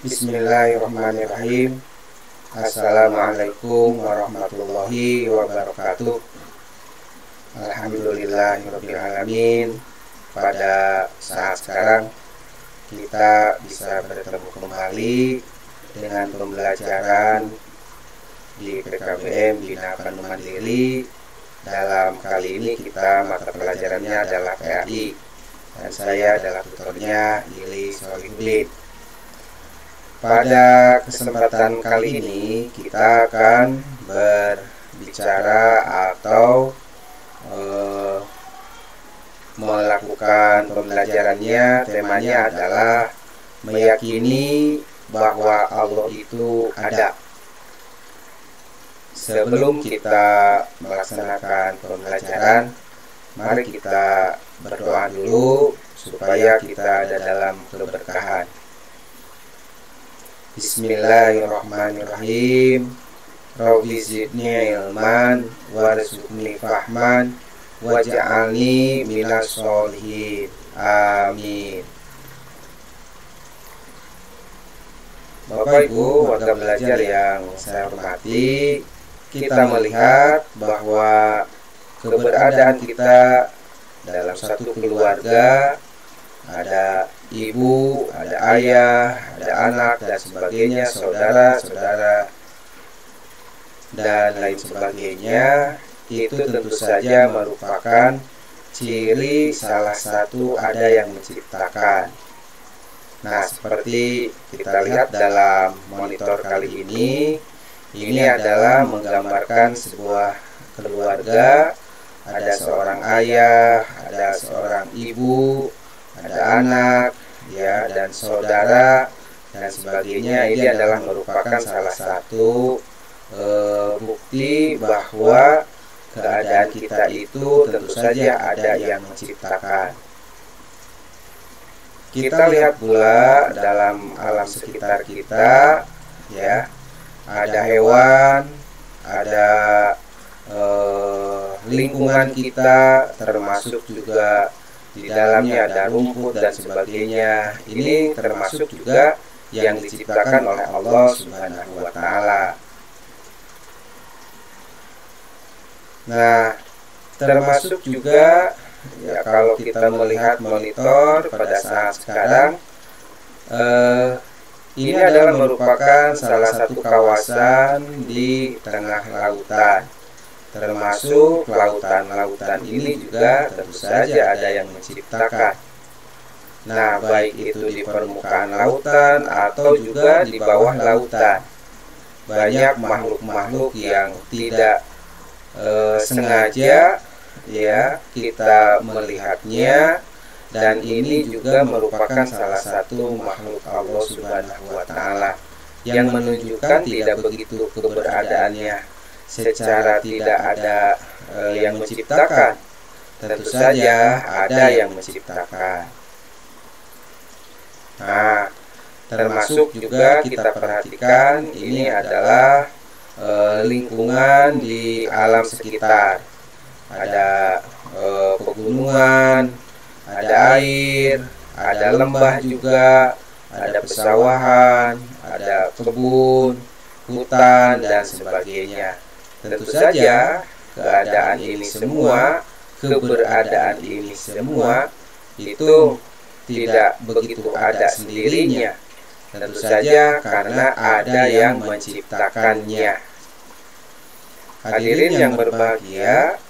Bismillahirrahmanirrahim. Assalamualaikum warahmatullahi wabarakatuh. Alhamdulillahirabbil alamin. Pada saat sekarang kita bisa bertemu kembali dengan pembelajaran di PKBM Bina Pandu Mandiri. Dalam kali ini mata pelajarannya adalah PAI dan saya adalah tutornya Ili Solihuddin. Pada kesempatan kali ini kita akan berbicara atau melakukan pembelajarannya. Temanya adalah meyakini bahwa Allah itu ada. Sebelum kita melaksanakan pembelajaran, mari kita berdoa dulu supaya kita ada dalam keberkahan. Bismillahirrahmanirrahim. Rabbi zidni ilman warzuqni fahman waj'alni minas sholihin. Amin. Bapak Ibu warga belajar yang saya hormati, kita melihat bahwa keberadaan kita dalam satu keluarga, ada ibu, ada ayah, ada anak dan sebagainya, saudara-saudara dan lain sebagainya, itu tentu saja merupakan ciri salah satu ada yang menciptakan. Nah, seperti kita lihat dalam monitor kali ini adalah menggambarkan sebuah keluarga, ada seorang ayah, ada seorang ibu, ada anak, ya, dan saudara dan sebagainya. Ini adalah merupakan salah satu bukti bahwa keadaan kita itu tentu saja ada yang menciptakan. Kita lihat pula dalam alam sekitar kita, ya, ada hewan, ada lingkungan kita, termasuk juga di dalamnya ada rumput dan sebagainya. Ini termasuk juga yang diciptakan oleh Allah Subhanahu wa Ta'ala. Nah, termasuk juga, ya, kalau kita melihat monitor pada saat sekarang, ini adalah merupakan salah satu kawasan di tengah lautan. Termasuk lautan-lautan ini juga tentu saja ada yang menciptakan. Nah, baik itu di permukaan lautan atau juga di bawah lautan. Banyak makhluk-makhluk yang tidak sengaja, ya, kita melihatnya, dan ini juga merupakan salah satu makhluk Allah Subhanahu wa Ta'ala yang menunjukkan tidak begitu keberadaannya secara tidak ada yang menciptakan. Tentu saja ada yang menciptakan. Nah, termasuk juga kita perhatikan ini adalah lingkungan di alam sekitar. Ada pegunungan, ada air, ada lembah juga, ada pesawahan, ada kebun, hutan dan sebagainya. Tentu saja keberadaan ini semua itu tidak begitu ada sendirinya. Tentu saja karena ada yang menciptakannya. Hadirin yang berbahagia,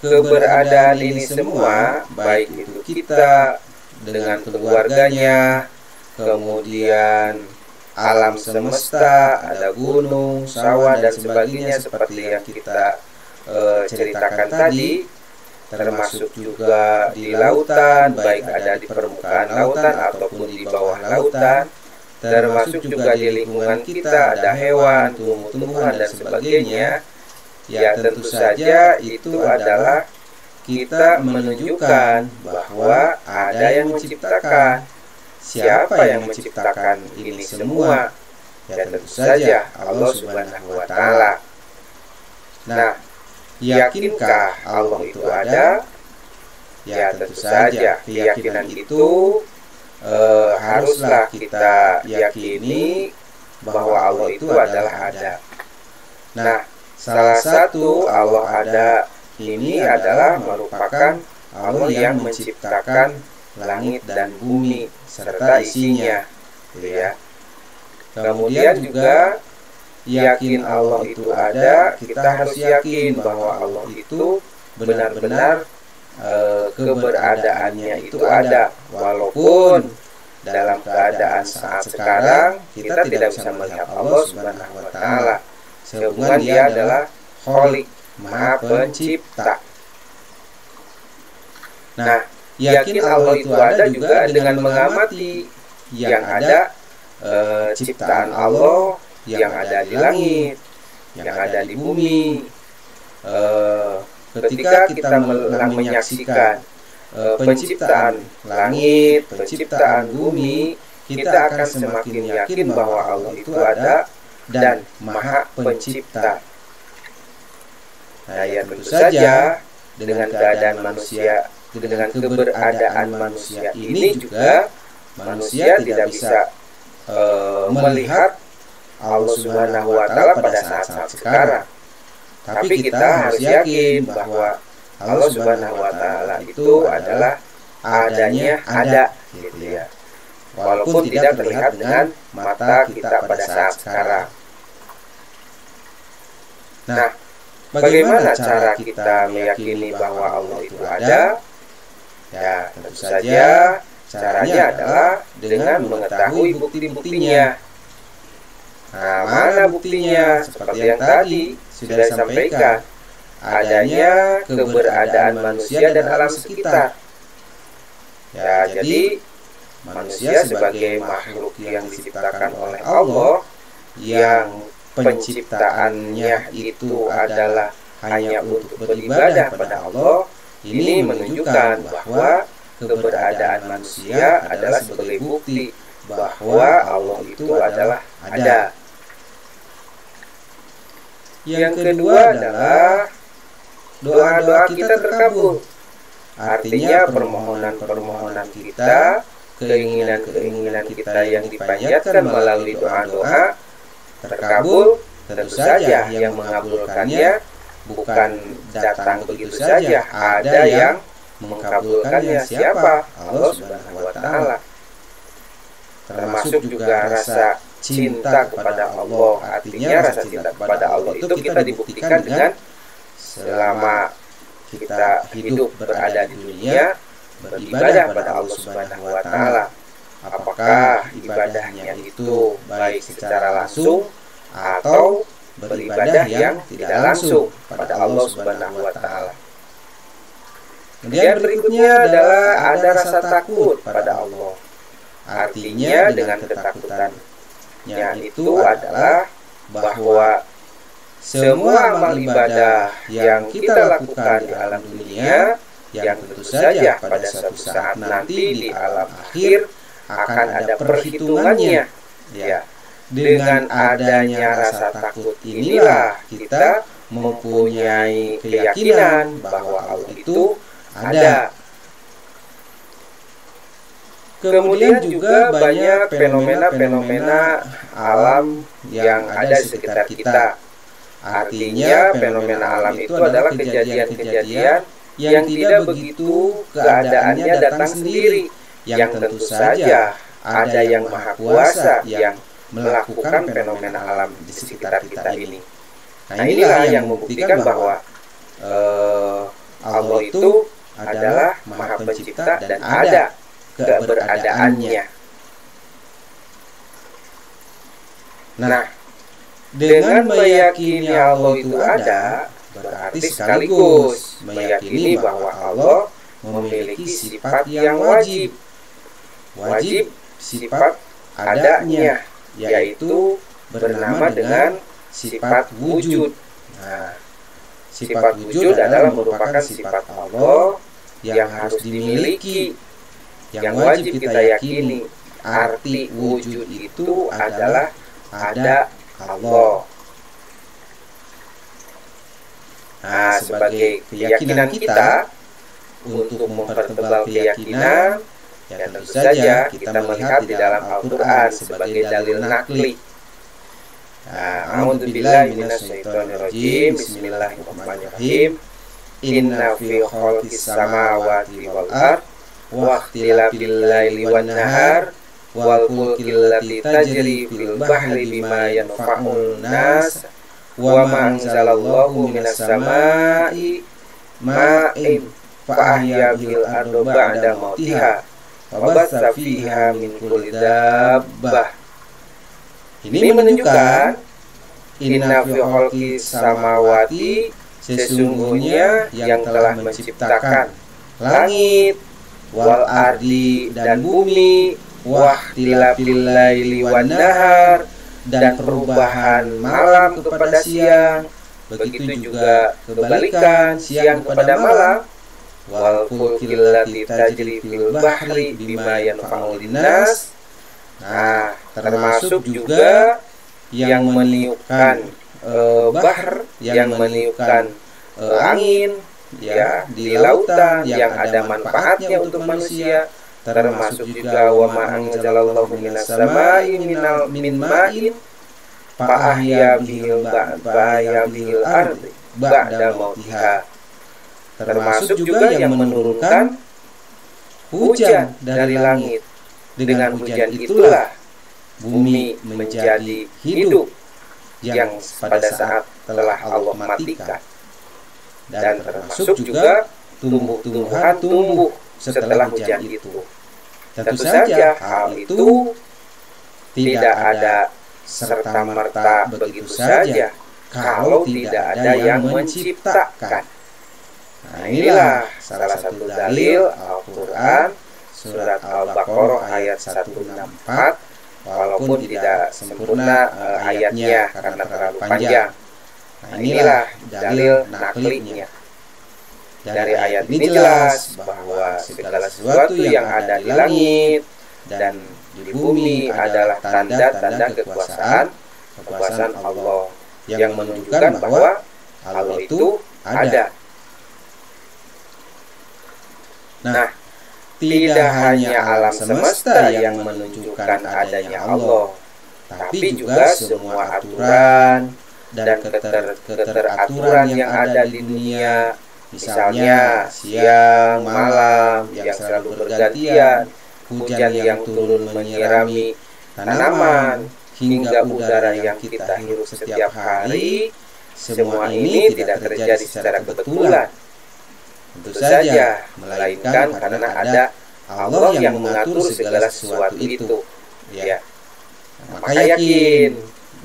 keberadaan ini semua, baik itu kita dengan keluarganya, kemudian alam semesta, ada gunung, sawah dan sebagainya seperti yang kita ceritakan tadi, termasuk juga di lautan, baik ada di permukaan lautan ataupun di bawah lautan, termasuk juga di lingkungan kita ada hewan, tumbuh-tumbuhan dan sebagainya. Ya, tentu saja itu adalah kita menunjukkan bahwa ada yang menciptakan. Siapa yang menciptakan ini semua? Ya, tentu saja Allah Subhanahu wa Ta'ala. Nah, yakinkah Allah itu ada? Ya, tentu saja keyakinan itu haruslah kita yakini bahwa Allah itu adalah ada. Nah, salah satu Allah ada ini adalah merupakan Allah yang menciptakan langit dan bumi serta isinya, gitu ya. Kemudian juga yakin Allah itu ada, kita harus yakin bahwa Allah itu benar-benar keberadaannya itu ada, walaupun dalam keadaan saat sekarang kita tidak bisa melihat Allah Subhanahu wa taala. Sehubungan Dia adalah Khalik, Maha Pencipta. Nah, yakin Allah itu ada juga dengan mengamati yang ada ciptaan Allah yang ada di langit, yang ada di bumi. Ketika kita menyaksikan penciptaan langit, penciptaan bumi, kita akan semakin yakin bahwa Allah itu ada dan Maha Pencipta. Nah, ya tentu saja dengan keadaan manusia, dengan keberadaan manusia ini juga manusia tidak bisa melihat Allah Subhanahu wa taala pada saat-saat sekarang. Tapi kita harus yakin bahwa Allah Subhanahu wa taala itu adalah adanya ada, gitu ya. Walaupun tidak terlihat dengan mata kita pada saat sekarang. Nah, bagaimana cara kita meyakini bahwa Allah itu ada? Ya, tentu saja caranya adalah dengan mengetahui bukti-buktinya. Nah, mana buktinya? Seperti yang tadi sudah disampaikan, adanya keberadaan manusia dan alam sekitar. Ya, jadi manusia sebagai makhluk yang diciptakan oleh Allah, yang penciptaannya itu adalah hanya untuk beribadah pada Allah, ini menunjukkan bahwa keberadaan manusia adalah sebagai bukti bahwa Allah itu adalah ada. Yang kedua adalah doa-doa kita terkabul. Artinya permohonan-permohonan kita, keinginan-keinginan kita yang dipanjatkan melalui doa-doa terkabul. Tentu saja yang mengabulkannya bukan datang begitu saja, ada yang mengabulkannya. Siapa? Allah Subhanahu wa taala. Termasuk juga rasa cinta kepada Allah. Artinya rasa cinta kepada Allah itu kita dibuktikan dengan selama kita hidup berada di dunia, beribadah pada Allah Subhanahu wa taala. Apakah ibadahnya itu baik secara langsung atau beribadah yang tidak langsung pada Allah Subhanahu wa taala. Kemudian berikutnya adalah ada rasa takut pada Allah. Artinya dengan ketakutannya itu adalah bahwa semua amal ibadah yang kita lakukan di alam dunia, yang tentu saja pada suatu saat nanti di alam akhir akan ada perhitungannya. Ya, dengan adanya rasa takut inilah kita mempunyai keyakinan bahwa Allah itu ada. Kemudian juga banyak fenomena-fenomena alam yang ada di sekitar kita. Artinya fenomena alam itu adalah kejadian-kejadian yang tidak begitu keadaannya datang sendiri, yang tentu saja ada yang maha kuasa yang melakukan fenomena alam di sekitar kita ini. Nah, inilah yang membuktikan bahwa Allah itu adalah maha pencipta dan ada keberadaannya. Nah, dengan meyakini Allah itu ada, berarti sekaligus meyakini bahwa Allah memiliki sifat yang wajib. Wajib sifat adanya, yaitu bernama dengan sifat wujud. Nah, sifat wujud adalah merupakan sifat Allah yang harus dimiliki, yang wajib kita yakini. Arti wujud itu adalah ada Allah. Nah, sebagai keyakinan kita, untuk mempertebal keyakinan, Ya tentu saja kita melihat di dalam Al-Quran sebagai dalil nakli. A'udzubillahi minasyaitonirrajim. Bismillahirrahmanirrahim. Inna fi khalqis samawati wal ard wa ikhtilafil laili wan nahar wal fulkil lati tajri fil bahri bima yanfa'un nas wa ma anzalallahu minas samai ma'in fa ahya bil ardi ba'da mautiha wa bassa fiha min kulli dabbah. Ini menunjukkan inna fi khalqis samawati, sesungguhnya yang telah menciptakan langit, wal ardi dan bumi, wahtilafil laili wan nahar, dan perubahan malam kepada siang, begitu juga kebalikan siang kepada malam, wal fulkil lati tajri fil bahri bima yanfa'ul linnas. Nah, termasuk juga yang meniupkan bahr, yang meniupkan angin ya di lautan yang ada manfaatnya untuk manusia, termasuk juga wa ma anzalallahu minas samai min ma'in fa ahya bihil ardi ba'da mautiha. Termasuk juga yang menurunkan hujan dari langit. Dengan hujan itulah bumi menjadi hidup yang pada saat telah Allah matikan. Dan termasuk juga tumbuh-tumbuhan tumbuh setelah hujan itu. Tentu saja hal itu tidak ada serta-merta begitu saja kalau tidak ada yang menciptakan. Nah, inilah salah satu dalil Al-Quran surat Al-Baqarah ayat 164, walaupun tidak sempurna ayatnya karena terlalu panjang. Nah, inilah dalil naklinya. Dari ayat ini jelas bahwa segala sesuatu yang ada di langit dan di bumi adalah tanda-tanda kekuasaan Allah yang menunjukkan bahwa Allah itu ada. Nah, tidak hanya alam semesta yang menunjukkan adanya Allah, tapi juga semua aturan dan keteraturan yang ada di dunia. Misalnya siang, malam yang selalu bergantian, hujan yang turun menyirami tanaman, hingga udara yang kita hirup setiap hari. Semua ini tidak terjadi secara kebetulan. Tentu saja, melainkan karena ada Allah yang mengatur segala sesuatu itu. Ya. Maka yakin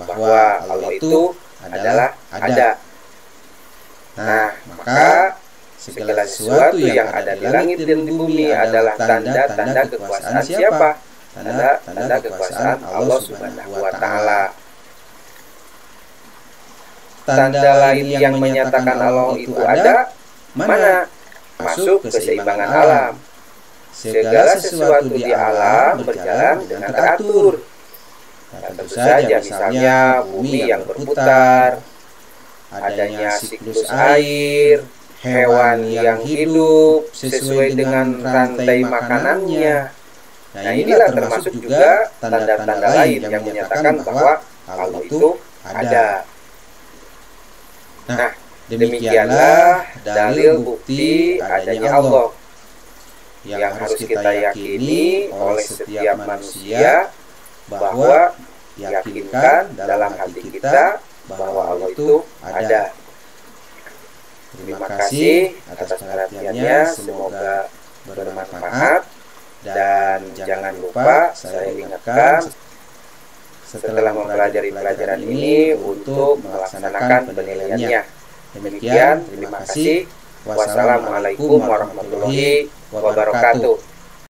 bahwa Allah itu adalah ada. Nah, maka segala sesuatu yang ada di langit dan bumi adalah tanda-tanda kekuasaan siapa? Tanda-tanda kekuasaan Allah Subhanahu wa Ta'ala. Tanda lain yang menyatakan Allah itu ada mana? Masuk keseimbangan alam. Segala sesuatu di alam berjalan dengan teratur. Nah, tentu saja misalnya bumi yang berputar, adanya siklus air, hewan yang hidup sesuai dengan rantai makanannya. Nah, inilah termasuk juga tanda-tanda lain yang menyatakan bahwa Allah itu ada. Nah, demikianlah dalil bukti adanya Allah yang harus kita yakini oleh setiap manusia, bahwa yakinkan dalam hati kita bahwa Allah itu ada. Terima kasih atas perhatiannya, semoga bermanfaat. Dan jangan lupa saya ingatkan setelah mempelajari pelajaran ini untuk melaksanakan penilaiannya. Demikian, terima kasih. Wassalamualaikum warahmatullahi wabarakatuh.